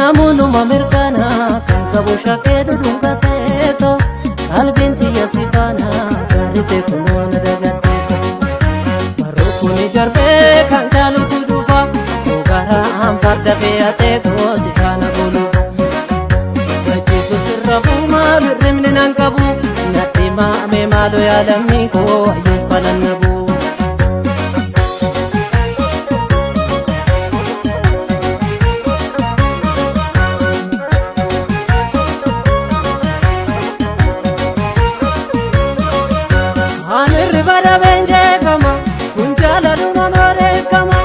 namoonni mirkana kan qabu shakkee dhudhuungateeto qalbiin tiyya sifaana gaariite kunuun dagateeto marrookuni darbee kan jaalutu dhufa garaan farda fe'ateeto sifaana golufa gachiisu sirrafu maal hirribni nan qabu natti maame maaloo yaadamni koo ayyuu falannabu. Bada benje kama kunjala duma more kama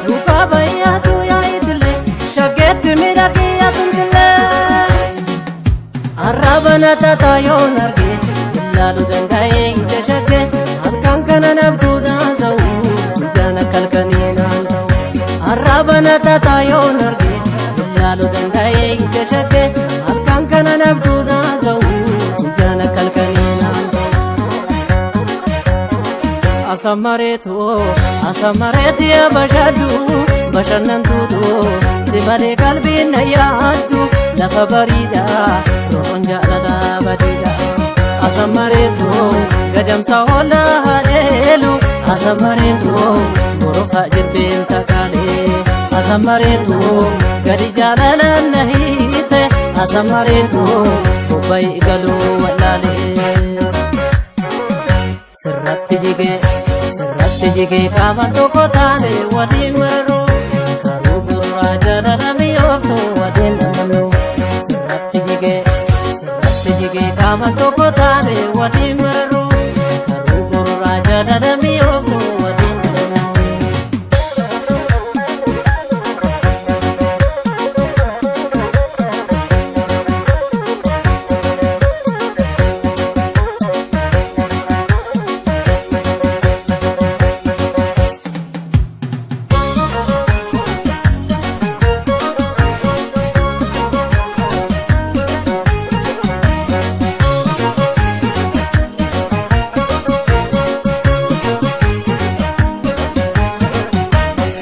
duka baya tu ya idle shaget miraki ya tunle arabana tata yo narge lalu dangai ije shage alkan kana nabdu da zau jana kalkani nan arabana tata yo narge lalu dangai ije shage alkan kana nabdu da zau jana kalkani Asamareetu ya bashaddu bashannantuutu simalee qalbiin na yaaddu lafa bariidha roon jaalala badiidha. Asamareetu gadamsa holla haleelu asamareetu borofa jirbeen takaalee asamareetu gadi jaalala na hiite asamareetu obbayi galuu walaalee sirratti jigee qaama tokko taane waliin mararuu karuu gurraa jaalala mi'ooftu waliin amanuu sirratti jigee qaama tokko taane waliin mararuu karuu gurraa jaalala mi'ooftu waliin amanuu.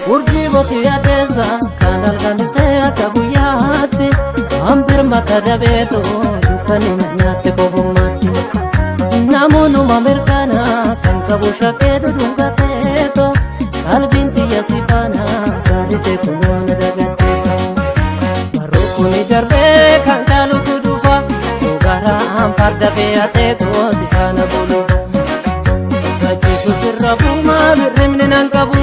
Urjii adeessa kan halkanisee akka guyyaatti hambir mata dabeeto dukkani nyaatti kobummaatti namoonni mirkana kan qabu shakkee dhudhuungateeto qalbiin tiyya sifaana gaariite kunuun dagateeto marrookuni darbee kan jaalutu dhufa garaan farda fe'ateeto sifaana golufa gachiisu sirrafu maal hirribni nan qabu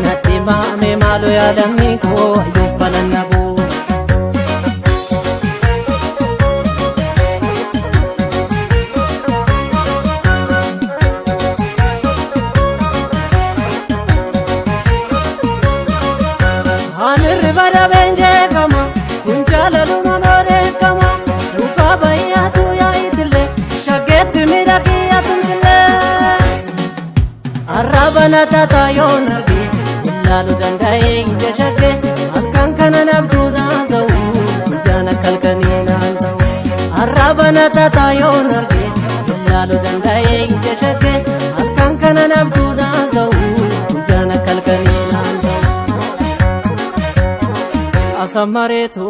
natti maame maaloo yaadamni koo ayyuu falannabu. Anirri bada benje kama kunjala duma more kama duka baya tu ya idle shaget miraki ya tunle arabana tata yo narge lalu dangai ije shage alkan kana nabdu da zau jana kalkani nan arabana tata yo narge lalu dangai ije shage alkan kana nabdu da zau jana kalkani nan asamareetu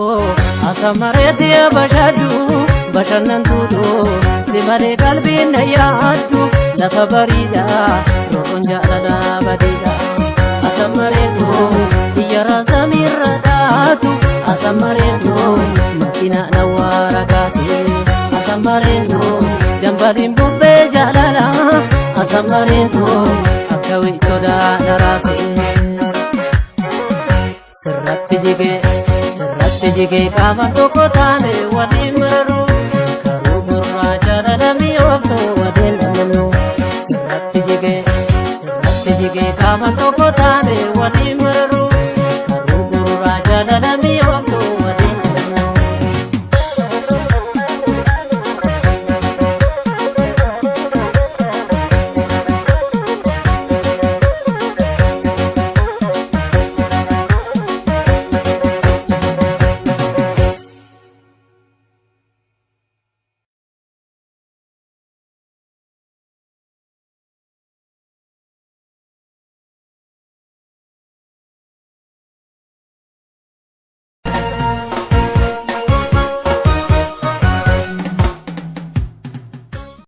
ya bashaddu bashannantuutu simalee qalbiin na yaaddu lafa bariidha roon jaalala badiidha. Asamareetu iyyaara samiirra dhaatu asamareetu makiina nawaara kaate asamareetu dambaliin bubbee jaalala asamareetu akka wiicoodha dharaate sirratti jigee qaama tokko taane waliin mararuu karuu gurraa jaalala mi'ooftu waliin amanuu sirratti jigee qaama tokko taane waliin mararuu.